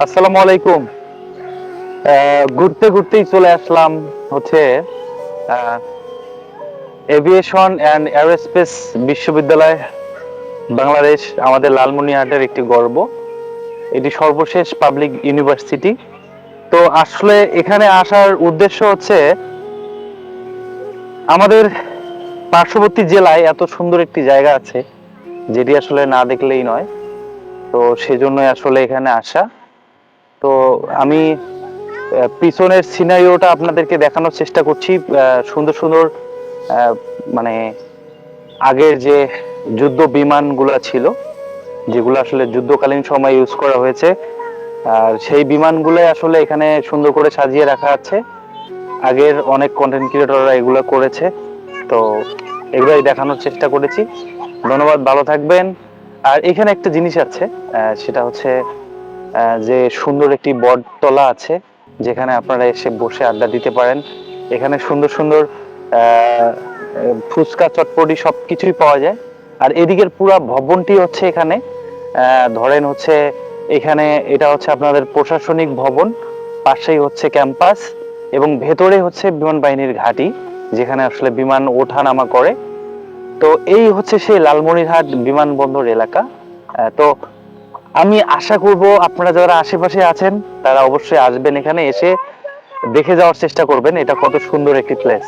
আসসালামু আলাইকুম। ঘুরতে ঘুরতেই চলে আসলাম হচ্ছে এভিয়েশন অ্যান্ড এরোস্পেস বিশ্ববিদ্যালয় বাংলাদেশ, আমাদের লালমনিরহাটের একটি গর্ব। এটি সর্বশেষ পাবলিক ইউনিভার্সিটি। তো আসলে এখানে আসার উদ্দেশ্য হচ্ছে আমাদের পার্শ্ববর্তী জেলায় এত সুন্দর একটি জায়গা আছে যেটি আসলে না দেখলেই নয়। তো সেজন্যই আসলে এখানে আসা। তো আমি পিছনের সিনারিওটা আপনাদেরকে দেখানোর চেষ্টা করছি। সুন্দর সুন্দর আহ, মানে আগের যে যুদ্ধ বিমানগুলো ছিল, যেগুলো আসলে যুদ্ধকালীন সময় ইউজ করা হয়েছে, আর সেই বিমানগুলো আসলে এখানে সুন্দর করে সাজিয়ে রাখা আছে। আগের অনেক কন্টেন্ট ক্রিয়েটররা এগুলো করেছে। তো এগুলোই দেখানোর চেষ্টা করেছি। ধন্যবাদ, ভালো থাকবেন। আর এখানে একটা জিনিস আছে, সেটা হচ্ছে যে সুন্দর একটি বটতলা আছে, যেখানে আপনারা এসে বসে আড্ডা দিতে পারেন। এখানে সুন্দর সুন্দর ফুচকা চটপটি সবকিছুই পাওয়া যায়। আর এদিকের পুরা ভবনটি হচ্ছে এখানে ধরেন হচ্ছে এখানে এটা হচ্ছে আপনাদের প্রশাসনিক ভবন, পাশেই হচ্ছে ক্যাম্পাস, এবং ভেতরে হচ্ছে বিমান বাহিনীর ঘাঁটি, যেখানে আসলে বিমান ওঠা নামা করে। তো এই হচ্ছে সেই লালমনিরহাট বিমানবন্দর এলাকা। তো আমি আশা করব আপনারা যারা আশেপাশে আছেন তারা অবশ্যই আসবেন, এখানে এসে দেখে যাওয়ার চেষ্টা করবেন এটা কত সুন্দর একটি প্লেস।